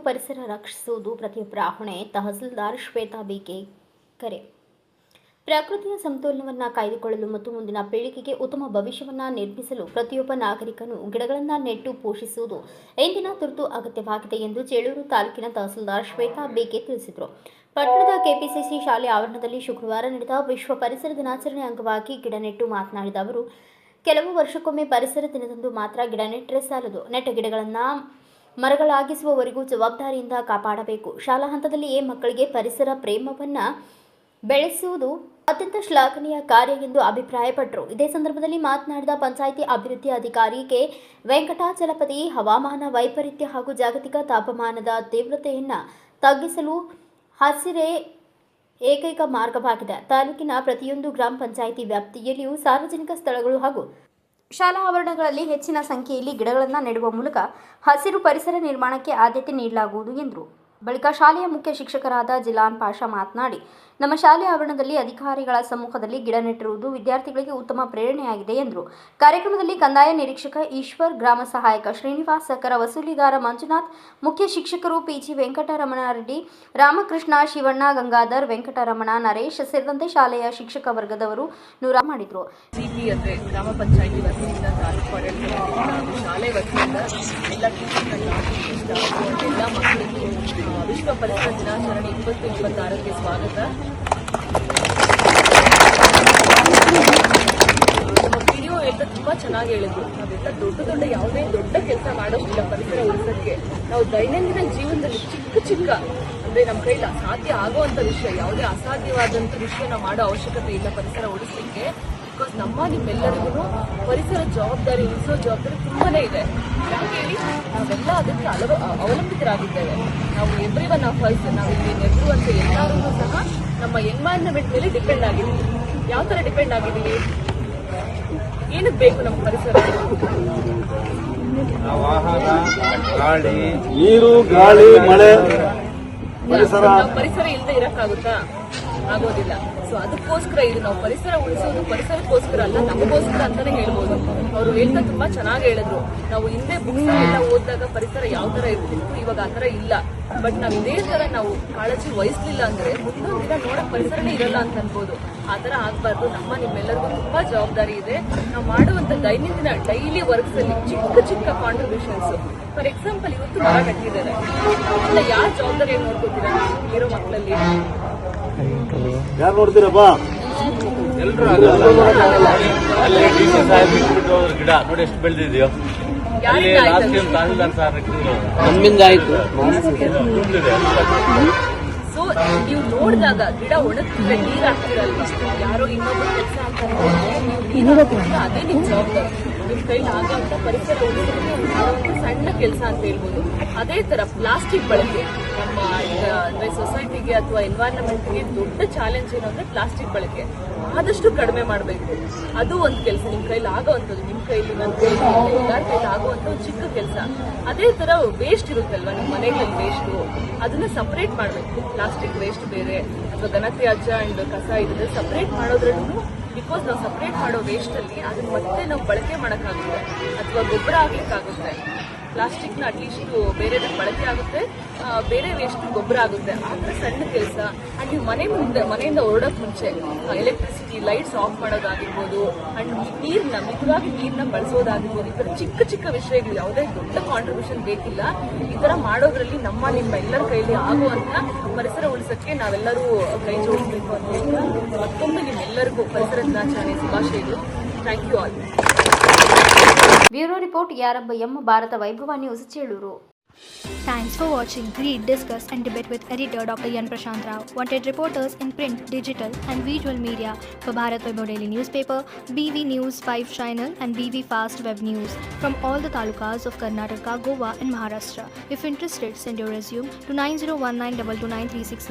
ಪರಿಸರ ರಕ್ಷಿಸುವುದು ಪ್ರತಿಯೊಬ್ಬರ ಹೊಣೆ. ತಹಸೀಲ್ದಾರ್ ಶ್ವೇತಾ ಬಿಕೆ ಕರೆ. ಪ್ರಕೃತಿಯ ಸಮತೋಲನವನ್ನು ಕಾಯ್ದುಕೊಳ್ಳಲು ಮತ್ತು ಮುಂದಿನ ಪೀಳಿಗೆಗೆ ಉತ್ತಮ ಭವಿಷ್ಯವನ್ನು ನಿರ್ಮಿಸಲು ಪ್ರತಿಯೊಬ್ಬ ನಾಗರಿಕನು ಗಿಡಗಳನ್ನು ನೆಟ್ಟು ಪೋಷಿಸುವುದು ಇಂದಿನ ತುರ್ತು ಅಗತ್ಯವಾಗಿದೆ ಎಂದು ಚೇಳೂರು ತಾಲೂಕಿನ ತಹಸೀಲ್ದಾರ್ ಶ್ವೇತಾ ಬಿಕೆ ತಿಳಿಸಿದರು. ಪಟ್ಟಣದ ಕೆಪಿಸಿಸಿ ಶಾಲೆ ಆವರಣದಲ್ಲಿ ಶುಕ್ರವಾರ ನಡೆದ ವಿಶ್ವ ಪರಿಸರ ದಿನಾಚರಣೆ ಅಂಗವಾಗಿ ಗಿಡ ನೆಟ್ಟು ಮಾತನಾಡಿದ ಅವರು, ಕೆಲವು ವರ್ಷಕ್ಕೊಮ್ಮೆ ಪರಿಸರ ದಿನದಂದು ಮಾತ್ರ ಗಿಡ ನೆಟ್ಟರೆ ಸಾಲದು. ನೆಟ್ಟ ಗಿಡಗಳನ್ನು ಮರಗಳಾಗಿಸುವವರೆಗೂ ಜವಾಬ್ದಾರಿಯಿಂದ ಕಾಪಾಡಬೇಕು. ಶಾಲಾ ಹಂತದಲ್ಲಿಯೇ ಮಕ್ಕಳಿಗೆ ಪರಿಸರ ಪ್ರೇಮವನ್ನು ಬೆಳೆಸುವುದು ಅತ್ಯಂತ ಶ್ಲಾಘನೀಯ ಕಾರ್ಯ ಎಂದು ಅಭಿಪ್ರಾಯಪಟ್ಟರು. ಇದೇ ಸಂದರ್ಭದಲ್ಲಿ ಮಾತನಾಡಿದ ಪಂಚಾಯಿತಿ ಅಭಿವೃದ್ಧಿ ಅಧಿಕಾರಿ ಕೆ ವೆಂಕಟಾಚಲಪತಿ, ಹವಾಮಾನ ವೈಪರೀತ್ಯ ಹಾಗೂ ಜಾಗತಿಕ ತಾಪಮಾನದ ತೀವ್ರತೆಯನ್ನು ತಗ್ಗಿಸಲು ಹಸಿರೇ ಏಕೈಕ ಮಾರ್ಗವಾಗಿದೆ. ತಾಲೂಕಿನ ಪ್ರತಿಯೊಂದು ಗ್ರಾಮ ಪಂಚಾಯಿತಿ ವ್ಯಾಪ್ತಿಯಲ್ಲಿಯೂ ಸಾರ್ವಜನಿಕ ಸ್ಥಳಗಳು ಹಾಗೂ ಶಾಲಾ ಆವರಣಗಳಲ್ಲಿ ಹೆಚ್ಚಿನ ಸಂಖ್ಯೆಯಲ್ಲಿ ಗಿಡಗಳನ್ನು ನೆಡುವ ಮೂಲಕ ಹಸಿರು ಪರಿಸರ ನಿರ್ಮಾಣಕ್ಕೆ ಆದ್ಯತೆ ನೀಡಲಾಗುವುದು ಎಂದರು. ಬಳಿಕ ಶಾಲೆಯ ಮುಖ್ಯ ಶಿಕ್ಷಕರಾದ ಜಿಲಾನ್ ಪಾಷಾ ಮಾತನಾಡಿ, ನಮ್ಮ ಶಾಲೆಯ ಆವರಣದಲ್ಲಿ ಅಧಿಕಾರಿಗಳ ಸಮ್ಮುಖದಲ್ಲಿ ಗಿಡ ನೆಟ್ಟಿರುವುದು ವಿದ್ಯಾರ್ಥಿಗಳಿಗೆ ಉತ್ತಮ ಪ್ರೇರಣೆಯಾಗಿದೆ ಎಂದರು. ಕಾರ್ಯಕ್ರಮದಲ್ಲಿ ಕಂದಾಯ ನಿರೀಕ್ಷಕ ಈಶ್ವರ್, ಗ್ರಾಮ ಸಹಾಯಕ ಶ್ರೀನಿವಾಸ್, ಸಕ್ಕರ ವಸೂಲಿಗಾರ ಮಂಜುನಾಥ್, ಮುಖ್ಯ ಶಿಕ್ಷಕರು ಪಿಜಿ ವೆಂಕಟರಮಣರೆಡ್ಡಿ, ರಾಮಕೃಷ್ಣ, ಶಿವಣ್ಣ, ಗಂಗಾಧರ್, ವೆಂಕಟರಮಣ, ನರೇಶ್ ಸೇರಿದಂತೆ ಶಾಲೆಯ ಶಿಕ್ಷಕ ವರ್ಗದವರು ನೂರ ಮಾಡಿದರು. ಗ್ರಾಮ ಪಂಚಾಯಿತಿ ವತಿಯಿಂದ ತಾಲೂಕು ಆಡಳಿತ ಶಾಲೆ ವತಿಯಿಂದ ಎಲ್ಲ ಮಕ್ಕಳಿಗೆ ವಿಶ್ವ ಪರಿಸರ ದಿನಾಚರಣೆ 2026ಕ್ಕೆ ಸ್ವಾಗತ. ನಮ್ಮ ವಿಡಿಯೋ ಎಲ್ಲ ತುಂಬಾ ಚೆನ್ನಾಗಿ ಹೇಳಿದ್ರು. ನಾವೆಲ್ಲ ದೊಡ್ಡ ಯಾವುದೇ ದೊಡ್ಡ ಕೆಲಸ ಮಾಡೋದಿಲ್ಲ ಪರಿಸರ ಉಳಿಸೋಕ್ಕೆ. ನಾವು ದೈನಂದಿನ ಜೀವನದಲ್ಲಿ ಚಿಕ್ಕ ಅಂದ್ರೆ ನಮ್ಮ ಕೈಲಿ ಸಾಧ್ಯ ಆಗುವಂತ ವಿಷಯ, ಯಾವುದೇ ಅಸಾಧ್ಯವಾದಂತ ವಿಷಯ ನಾವು ಮಾಡೋ ಅವಶ್ಯಕತೆ ಇಲ್ಲ ಪರಿಸರ ಉಳಿಸಲಿಕ್ಕೆ. ಬಿಕಾಸ್ ನಿಮ್ಮೆಲ್ಲರಿಗೂ ಪರಿಸರ ಜವಾಬ್ದಾರಿ, ಉಳಿಸೋ ಜವಾಬ್ದಾರಿ ತುಂಬಾನೇ ಇದೆ. ಯಾಕೆ ಹೇಳಿ, ನಾವೆಲ್ಲ ಅದಕ್ಕೆ ಅವಲಂಬಿತರಾಗಿದ್ದೇವೆ. ನಾವು ಎವ್ರಿವನ್ ಆಫ್ ಅಸ್, ನಾವು ಇಲ್ಲಿ ನೆಡುವಂತ ಎಲ್ಲರೂ ಸಹ ನಮ್ಮ ಎನ್ವೈರನ್ಮೆಂಟ್ ಮೇಲೆ ಡಿಪೆಂಡ್ ಆಗಿದ್ದೀವಿ. ಯಾವ ತರ ಡಿಪೆಂಡ್ ಆಗಿದ್ದೀವಿ? ಏನಕ್ಕೆ ಬೇಕು ನಮ್ಮ ಪರಿಸರ? ನೀರು, ಗಾಳಿ, ಮಳೆ, ಪರಿಸರ ಇಲ್ಲದೆ ಇರಕ್ಕಾಗುತ್ತಾ? ಆಗೋದಿಲ್ಲ. ಸೊ ಅದಕ್ಕೋಸ್ಕರ ಇದು ನಾವು ಪರಿಸರ ಉಳಿಸೋದು ಪರಿಸರಕ್ಕೋಸ್ಕರ ಅಲ್ಲ, ನಮಗೋಸ್ಕರ ಅಂತಾನೆ ಹೇಳ್ಬೋದು. ಅವರು ಹೇಳ್ತಾ ತುಂಬಾ ಚೆನ್ನಾಗಿ ಹೇಳಿದ್ರು. ನಾವು ಹಿಂದೆ ಬುಕ್ಸ್ ಎಲ್ಲ ಓದಿದಾಗ ಪರಿಸರ ಯಾವ ತರ ಇರ್ತಿತ್ತು, ಇವಾಗ ಆ ತರ ಇಲ್ಲ. ಬಟ್ ನಾವ್ ಇದೇ ತರ ನಾವು ಕಾಳಜಿ ವಹಿಸ್ಲಿಲ್ಲ ಅಂದ್ರೆ ಮುಂದೊಂದು ದಿನ ನೋಡಕ್ ಪರಿಸರನೇ ಇರಲ್ಲ ಅಂತ ಅನ್ಬೋದು. ಆ ತರ ಆಗ್ಬಾರ್ದು. ನಿಮ್ಮೆಲ್ಲರಿಗೂ ತುಂಬಾ ಜವಾಬ್ದಾರಿ ಇದೆ. ನಾವು ಮಾಡುವಂತ ದೈನಂದಿನ ಡೈಲಿ ವರ್ಕ್ಸ್ ಅಲ್ಲಿ ಚಿಕ್ಕ ಕಾಂಟ್ರಿಬ್ಯೂಷನ್ಸ್. ಫಾರ್ ಎಕ್ಸಾಂಪಲ್, ಇವತ್ತು ಮರ ಕಟ್ಟಿದ್ದಾರೆ, ಇಲ್ಲ ಯಾರು ಜವಾಬ್ದಾರಿಯಾಗಿ ನೋಡ್ಕೊತೀರಾ ಇರೋ ಮಕ್ಕಳಲ್ಲಿ? ಯಾರು ನೋಡ್ತೀರಪ್ಪ? ಗಿಡ ನೋಡಿ ಎಷ್ಟು ಬೆಳೆದಿದೆಯೋ. ನಮ್ಮಿಂದ ಆಯ್ತು. ಸೊ ನೀವು ನೋಡಿದಾಗ ಗಿಡ ಒಣಗ್ತಿದ್ರೆ ನೀರ್ ಹಾಕ್ತಿರಲ್ವ, ಯಾರೋ ಇನ್ನೊಬ್ಬ ಕೆಲಸ ಅಂತ ಅದೇ ನಿಮ್ ಜವಾಬ್ದಾರಿ. ನಿಮ್ ಕೈಲಿ ಆಗುವಂತ ಪರಿಸರ ಉಳಿಸೋದು ಸಣ್ಣ ಕೆಲಸ ಅಂತ ಹೇಳ್ಬೋದು. ಅದೇ ತರ ಪ್ಲಾಸ್ಟಿಕ್ ಬಳಕೆ ನಮ್ಮ ಅಂದ್ರೆ ಸೊಸೈಟಿಗೆ ಅಥವಾ ಎನ್ವೈರನ್ಮೆಂಟ್ಗೆ ದೊಡ್ಡ ಚಾಲೆಂಜ್ ಏನು ಅಂದ್ರೆ ಪ್ಲಾಸ್ಟಿಕ್ ಬಳಕೆ ಆದಷ್ಟು ಕಡಿಮೆ ಮಾಡಬೇಕು. ಅದು ಒಂದು ಕೆಲಸ ನಿಮ್ ಕೈಲಿ ಆಗೋವಂಥದ್ದು. ನಿಮ್ ಕೈಲಿ, ನನ್ನ ಕೈಲಿ, ಎಲ್ಲರ ಕೈಲಿ ಆಗುವಂತ ಒಂದು ಚಿಕ್ಕ ಕೆಲಸ. ಅದೇ ತರ ವೇಸ್ಟ್ ಇರುತ್ತಲ್ವಾ ನಿಮ್ಮ ಮನೆಗಳಲ್ಲಿ, ವೇಸ್ಟ್ ಅದನ್ನ ಸಪರೇಟ್ ಮಾಡಬೇಕು. ಪ್ಲಾಸ್ಟಿಕ್ ವೇಸ್ಟ್ ಬೇರೆ ಅಥವಾ ಘನತ್ಯಾಜ್ಯ ಅಂಡ್ ಕಸ ಇದ್ರೆ ಸಪರೇಟ್ ಮಾಡೋದ್ರಲ್ಲೂ, ಬಿಕಾಸ್ ನಾವು ಸಪರೇಟ್ ಮಾಡೋ ವೇಸ್ಟ್ ಅಲ್ಲಿ ಅದನ್ನ ಮತ್ತೆ ನಾವು ಬಳಕೆ ಮಾಡೋಕ್ಕಾಗುತ್ತೆ ಅಥವಾ ಗೊಬ್ಬರ ಆಗ್ಲಿಕ್ಕಾಗುತ್ತೆ. ಪ್ಲಾಸ್ಟಿಕ್ನ ಅಟ್ಲೀಸ್ಟ್ ಬೇರೆ ಬಳಕೆ ಆಗುತ್ತೆ, ಬೇರೆ ವೇಸ್ಟ್ ಗೊಬ್ಬರ ಆಗುತ್ತೆ. ಆದ್ರೆ ಸಣ್ಣ ಕೆಲಸ. ಅಂಡ್ ನೀವು ಮನೆಯಿಂದ ಹೊರಡೋಕ್ ಮುಂಚೆ ಎಲೆಕ್ಟ್ರಿಸಿಟಿ ಲೈಟ್ಸ್ ಆಫ್ ಮಾಡೋದಾಗಿರ್ಬೋದು, ಅಂಡ್ ಮಿತವಾಗಿ ನೀರ್ನ ಬಳಸೋದಾಗಿರ್ಬೋದು. ಈ ತರ ಚಿಕ್ಕ ವಿಷಯಗಳು, ಯಾವುದೇ ದೊಡ್ಡ ಕಾಂಟ್ರಿಬ್ಯೂಷನ್ ಬೇಕಿಲ್ಲ. ಈ ತರ ಮಾಡೋದ್ರಲ್ಲಿ ನಿಮ್ಮ ಎಲ್ಲರ ಕೈಲಿ ಆಗುವಂತ ಪರಿಸರ ಉಳಿಸಕ್ಕೆ ನಾವೆಲ್ಲರೂ ಕೈ ಜೋಡಿಸಬೇಕು ಅಂತ ಹೇಳ್ತಾ ಮತ್ತೊಮ್ಮೆ ನಿಮ್ಮೆಲ್ಲರಿಗೂ ಪರಿಸರ ದಿನಾಚರಣೆ ಶುಭಾಶಯಗಳು. Thank you all. Bureau report ಯಾರಬ್ಬ M, Bharata Vaibhava news, Cheluru. Thanks for watching. Read, discuss and debate with editor Dr. Yan Prashant Rao. Wanted reporters in print, digital and visual media for Bharat Vaibhav Daily Newspaper, BV News 5 Channel and BV Fast Web News from all the talukas of Karnataka, Goa and Maharashtra. If interested, send your resume to 9019229369.